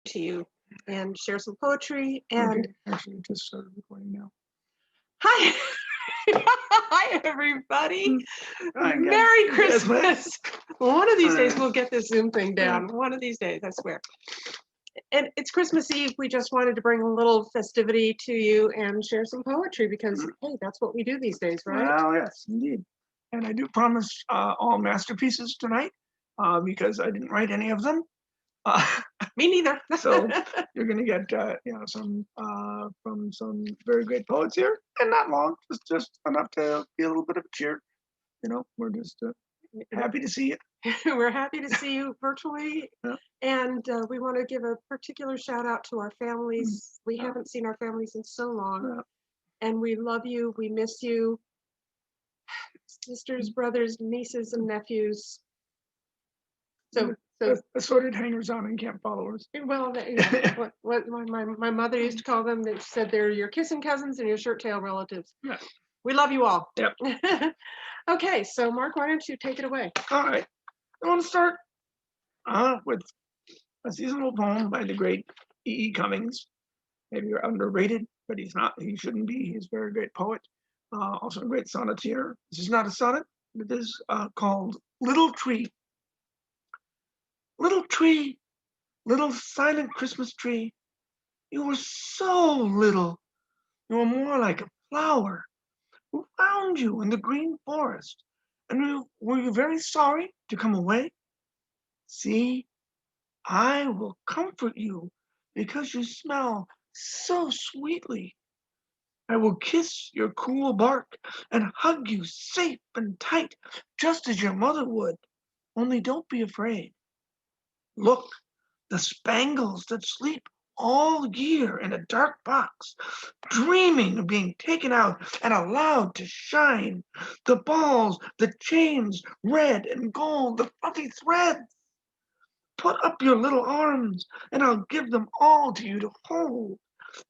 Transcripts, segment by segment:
to you and share some poetry. And okay. Actually, just started recording now. hi, hi everybody. Hi, guys. Merry Yes, Christmas. One of these days we'll get this Zoom thing down. One of these days, I swear. And it's Christmas Eve. We just wanted to bring a little festivity to you and share some poetry because, hey, that's what we do these days, right? Well, yes, indeed. And I do promise all masterpieces tonight because I didn't write any of them. Me neither. So you're going to get some from some very great poets here, and not long, just enough to be a little bit of a cheer. We're just happy to see you. We're happy to see you virtually. Yeah. And we want to give a particular shout out to our families. We haven't seen our families in so long. And we love you. We miss you. Sisters, brothers, nieces, and nephews. So assorted hangers-on and camp followers. Well, what my mother used to call them, they said they're your kissing cousins and your shirt tail relatives. Yeah. We love you all. Yep. Okay, so Mark, why don't you take it away? All right. I want to start with a seasonal poem by the great E. Cummings. Maybe you're underrated, but he's not. He shouldn't be. He's a very great poet. Also a great sonneteer. This is not a sonnet. It is called Little Tree. Little tree, little silent Christmas tree, you were so little. You were more like a flower. Who found you in the green forest? And were you very sorry to come away? See, I will comfort you because you smell so sweetly. I will kiss your cool bark and hug you safe and tight, just as your mother would. Only don't be afraid. Look, the spangles that sleep all year in a dark box, dreaming of being taken out and allowed to shine. The balls, the chains, red and gold, the fluffy threads. Put up your little arms, and I'll give them all to you to hold.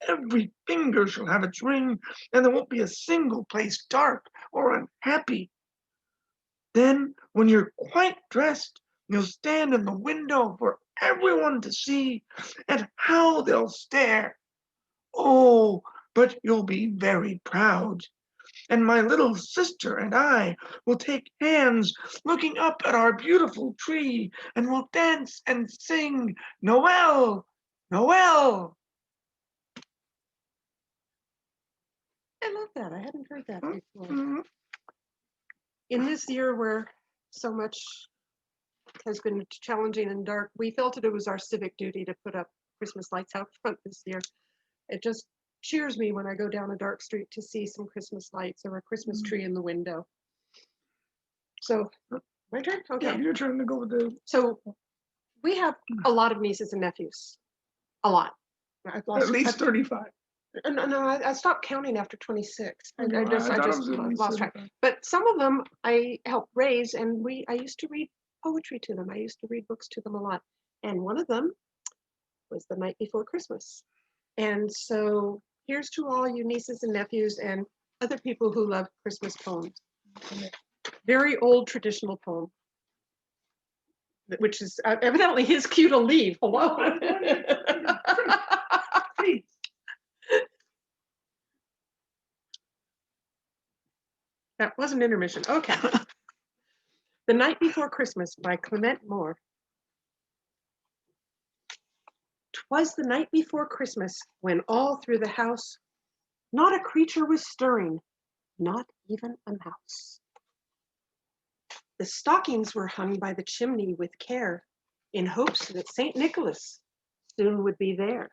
Every finger shall have its ring, and there won't be a single place dark or unhappy. Then, when you're quite dressed, you'll stand in the window for everyone to see, and how they'll stare. Oh, but you'll be very proud. And my little sister and I will take hands looking up at our beautiful tree, and we'll dance and sing, Noel, Noel. I love that. I hadn't heard that before. Mm-hmm. In this year where so much has been challenging and dark, we felt it was our civic duty to put up Christmas lights out front this year. It just cheers me when I go down a dark street to see some Christmas lights or a Christmas tree in the window. So, my turn? Okay. Yeah, your turn to go with the... So, we have a lot of nieces and nephews. A lot. At least 35. No, I stopped counting after 26. I just lost track. 35. But some of them I helped raise, and I used to read poetry to them. I used to read books to them a lot. And one of them was The Night Before Christmas. And so here's to all you nieces and nephews and other people who love Christmas poems. Very old traditional poem, which is evidently his cue to leave. Hello. That was an intermission. Okay. The Night Before Christmas by Clement Moore. 'Twas the night before Christmas when all through the house not a creature was stirring, not even a mouse. The stockings were hung by the chimney with care in hopes that St. Nicholas soon would be there.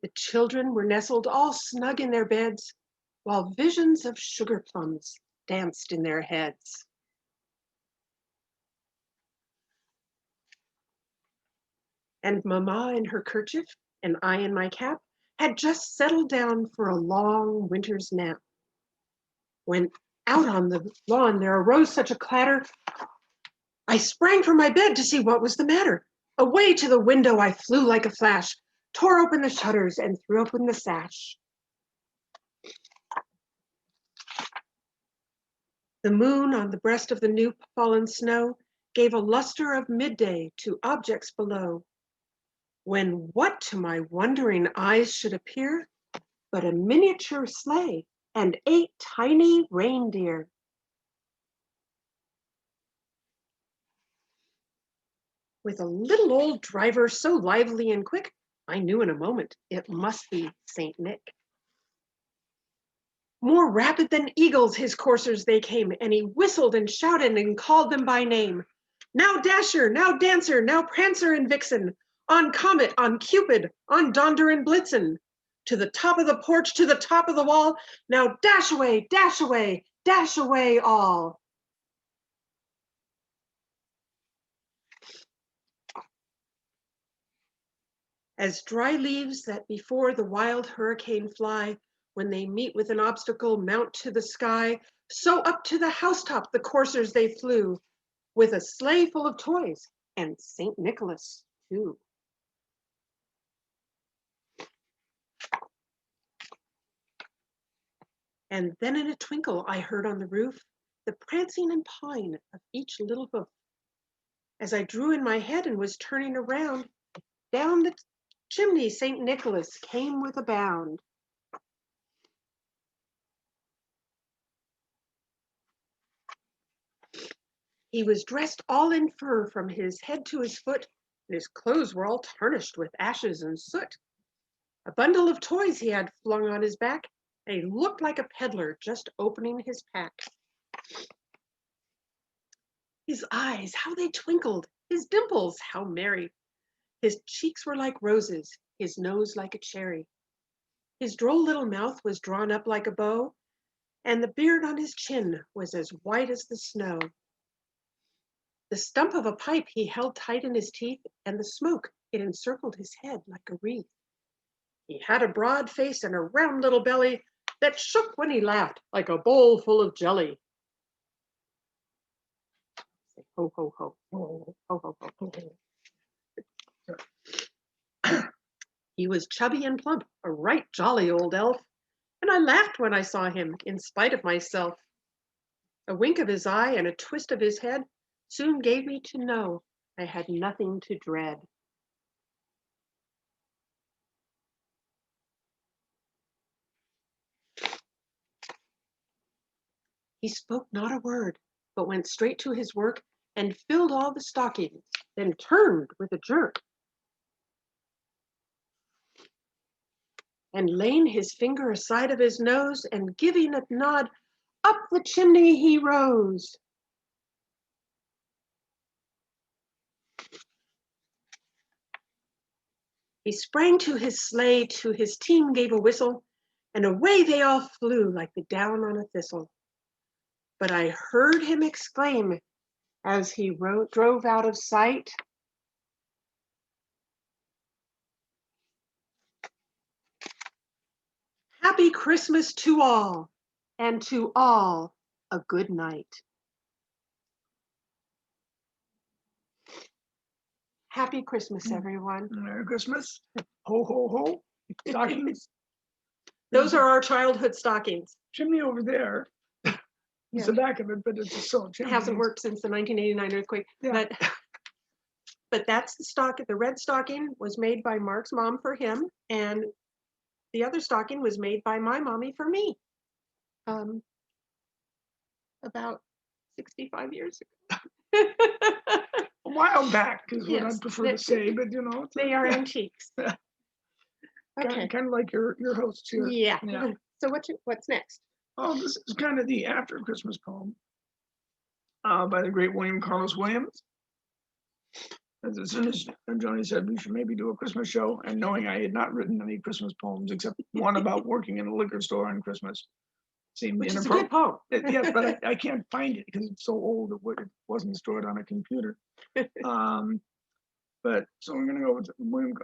The children were nestled all snug in their beds while visions of sugar plums danced in their heads. And Mamma in her kerchief and I in my cap had just settled down for a long winter's nap. When out on the lawn there arose such a clatter, I sprang from my bed to see what was the matter. Away to the window I flew like a flash, tore open the shutters and threw open the sash. The moon on the breast of the new fallen snow gave a luster of midday to objects below, when what to my wondering eyes should appear but a miniature sleigh and 8 tiny reindeer. With a little old driver so lively and quick, I knew in a moment it must be Saint Nick. More rapid than eagles his coursers they came, and he whistled and shouted and called them by name. Now Dasher, now Dancer, now Prancer and Vixen, on Comet, on Cupid, on Donder and Blitzen. To the top of the porch, to the top of the wall, now dash away, dash away, dash away all. As dry leaves that before the wild hurricane fly, when they meet with an obstacle, mount to the sky, so up to the housetop the coursers they flew, with a sleigh full of toys, and St. Nicholas too. And then in a twinkle I heard on the roof the prancing and pawing of each little hoof. As I drew in my head and was turning around, down the chimney St. Nicholas came with a bound. He was dressed all in fur from his head to his foot, and his clothes were all tarnished with ashes and soot. A bundle of toys he had flung on his back, and he looked like a peddler just opening his pack. His eyes, how they twinkled, his dimples, how merry. His cheeks were like roses, his nose like a cherry. His droll little mouth was drawn up like a bow, and the beard on his chin was as white as the snow. The stump of a pipe he held tight in his teeth, and the smoke, it encircled his head like a wreath. He had a broad face and a round little belly that shook when he laughed like a bowl full of jelly. Say, ho, ho, ho, ho, ho, ho, ho, ho, ho. He was chubby and plump, a right jolly old elf, and I laughed when I saw him, in spite of myself. A wink of his eye and a twist of his head soon gave me to know I had nothing to dread. He spoke not a word, but went straight to his work and filled all the stockings, then turned with a jerk. And laying his finger aside of his nose and giving a nod, up the chimney he rose. He sprang to his sleigh, to his team gave a whistle, and away they all flew like the down on a thistle. But I heard him exclaim as he drove out of sight, Happy Christmas to all, and to all a good night. Happy Christmas, everyone. Merry Christmas. Ho, ho, ho. Stockings. Those are our childhood stockings. Chimney over there. It's the back of it, but it's a sewed chimney. It hasn't worked since the 1989 earthquake. Yeah. But that's the stocking. The red stocking was made by Mark's mom for him, and the other stocking was made by my mommy for me. About 65 years ago. A while back is what Yes, I prefer to say, but you know. They are antiques. Okay. Kind of like your host here. Yeah. Yeah. So what's next? Oh, this is kind of the after Christmas poem by the great William Carlos Williams. As soon as Joni said we should maybe do a Christmas show, and knowing I had not written any Christmas poems except one about working in a liquor store on Christmas, seemed Which is a good inappropriate. poem. Yes, but I can't find it because it's so old it wasn't stored on a computer. But so we're gonna go with William.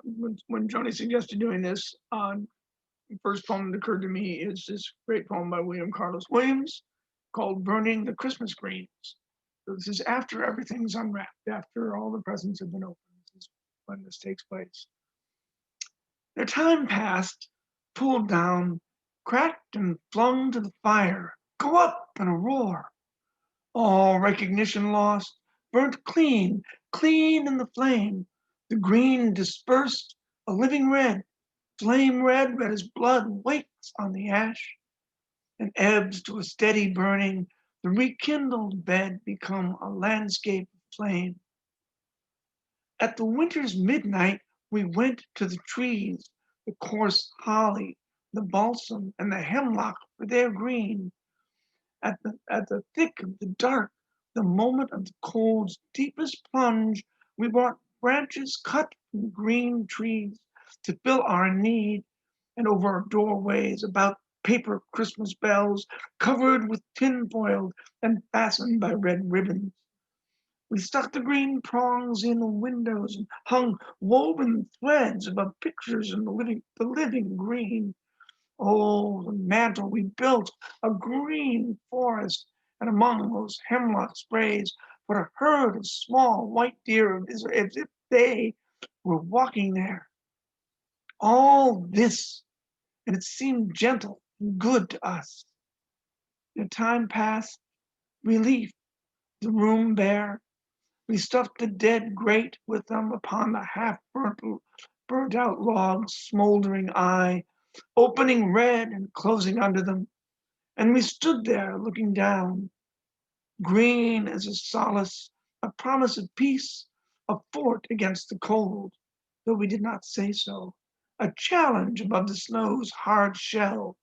When Joni suggested doing this, the first poem that occurred to me is this great poem by William Carlos Williams called "Burning the Christmas Greens." So this is after everything's unwrapped, after all the presents have been opened. This is when this takes place. Their time passed, pulled down, cracked and flung to the fire, go up in a roar. All recognition lost, burnt clean, clean in the flame. The green dispersed, a living red, flame red, red as blood, wakes on the ash, and ebbs to a steady burning. The rekindled bed become a landscape of flame. At the winter's midnight, we went to the trees, the coarse holly, the balsam, and the hemlock, for their green. At the thick of the dark, the moment of the cold's deepest plunge, we brought branches cut from the green trees to fill our need, and over our doorways about paper Christmas bells covered with tin foil and fastened by red ribbons. We stuck the green prongs in the windows and hung woven threads above pictures in the living green. Oh, the mantle we built, a green forest, and among those hemlock sprays put a herd of small white deer as if they were walking there. All this, and it seemed gentle and good to us. The time passed, relief, the room bare. We stuffed the dead grate with them upon the burnt out logs, smoldering eye, opening red and closing under them. And we stood there looking down, green as a solace, a promise of peace, a fort against the cold, though we did not say so, a challenge above the snow's hard shell.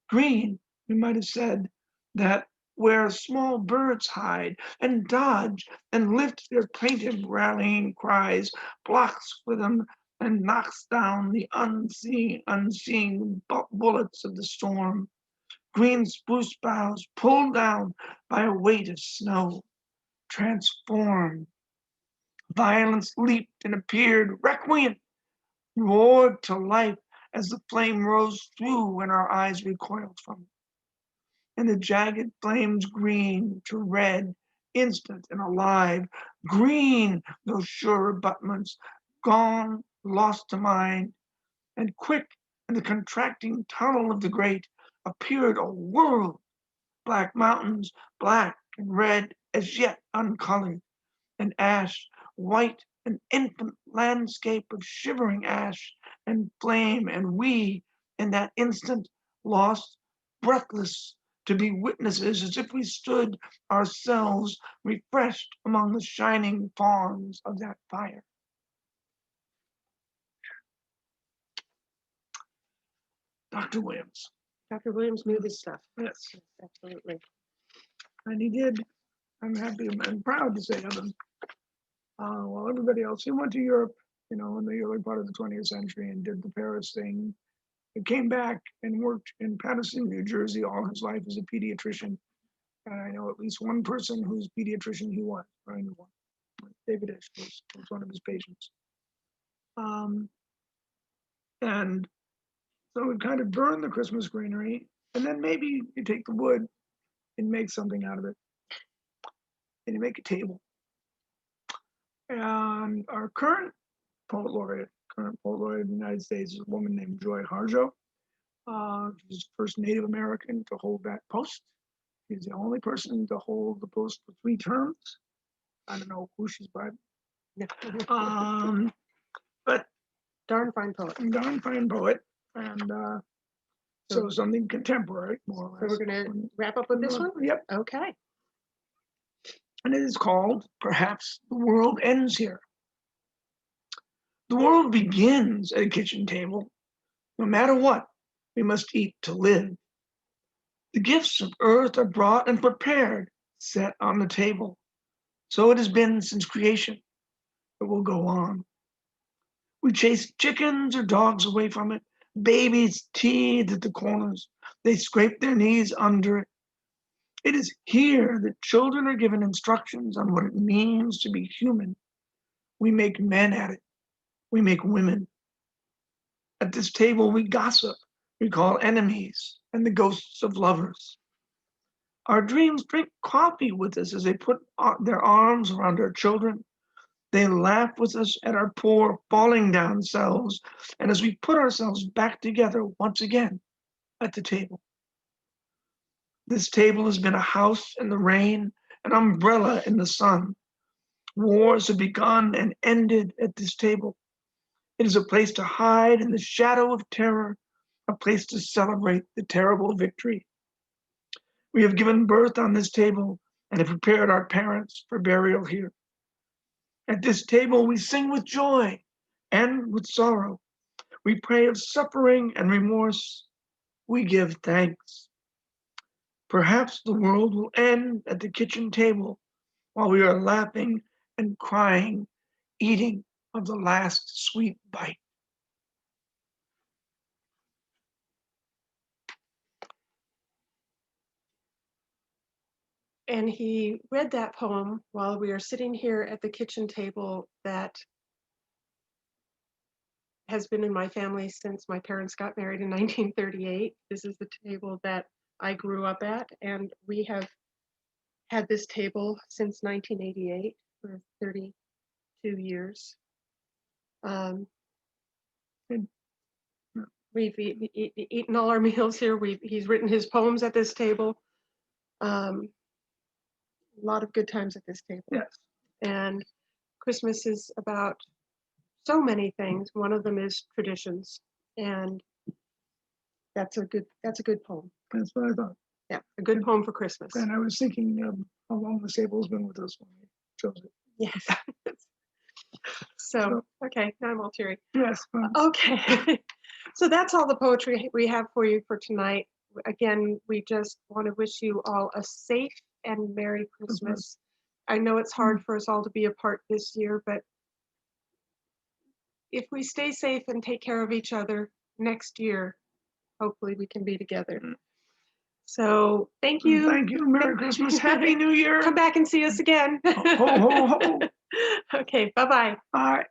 Green, we might have said, that where small birds hide and dodge and lift their plaintive rallying cries, blocks with them and knocks down the unseeing bullets of the storm. Green spruce boughs pulled down by a weight of snow, transformed. Violence leaped and appeared, recreant, roared to life as the flame rose through when our eyes recoiled from it. And the jagged flames green to red, instant and alive, green those sure abutments, gone, lost to mind, and quick in the contracting tunnel of the grate appeared a world, black mountains, black and red, as yet uncolored, and ash, white, an infant landscape of shivering ash and flame, and we, in that instant, lost, breathless, to be witnesses as if we stood ourselves refreshed among the shining fawns of that fire. Dr. Williams. Dr. Williams knew his stuff. Yes, Absolutely. and he did. I'm happy and proud to say of him. Well, everybody else, he went to Europe, in the early part of the 20th century and did the Paris thing. He came back and worked in Paterson, New Jersey, all his life as a pediatrician. And I know at least one person whose pediatrician he was. I knew one. David Ish was one of his patients. And so we kind of burned the Christmas greenery, and then maybe you take the wood and make something out of it, and you make a table. And our current poet laureate in the United States is a woman named Joy Harjo. She's the first Native American to hold that post. She's the only person to hold the post for 3 terms. I don't know who she's by. But Darn fine poet. darn fine poet. And so something contemporary, more or So less. we're going to wrap up with this one? Yep. Okay. And it is called Perhaps the World Ends Here. The world begins at a kitchen table. No matter what, we must eat to live. The gifts of earth are brought and prepared, set on the table. So it has been since creation. It will go on. We chase chickens or dogs away from it. Babies teethe at the corners. They scrape their knees under it. It is here that children are given instructions on what it means to be human. We make men at it. We make women. At this table, we gossip, recall enemies, and the ghosts of lovers. Our dreams drink coffee with us as they put their arms around our children. They laugh with us at our poor, falling down selves, and as we put ourselves back together once again at the table. This table has been a house in the rain, an umbrella in the sun. Wars have begun and ended at this table. It is a place to hide in the shadow of terror, a place to celebrate the terrible victory. We have given birth on this table and have prepared our parents for burial here. At this table, we sing with joy and with sorrow. We pray of suffering and remorse. We give thanks. Perhaps the world will end at the kitchen table while we are laughing and crying, eating of the last sweet bite. And he read that poem while we are sitting here at the kitchen table that has been in my family since my parents got married in 1938. This is the table that I grew up at, and we have had this table since 1988 for 32 years. Good. We've eaten all our meals here. He's written his poems at this table. A lot of good times at this table. Yes. And Christmas is about so many things. One of them is traditions, and that's a good poem. That's what I thought. Yeah, a good poem for Christmas. And I was thinking of how long the table's been with us when we chose it. Yes. So, okay, now I'm all teary. Yes. Okay. So that's all the poetry we have for you for tonight. Again, we just want to wish you all a safe and Merry Christmas. I know it's hard for us all to be apart this year, but if we stay safe and take care of each other next year, hopefully we can be together. So thank you. Thank you. Merry Christmas. Happy New Year. Come back and see us again. Ho, ho, ho. Okay, bye-bye. All right.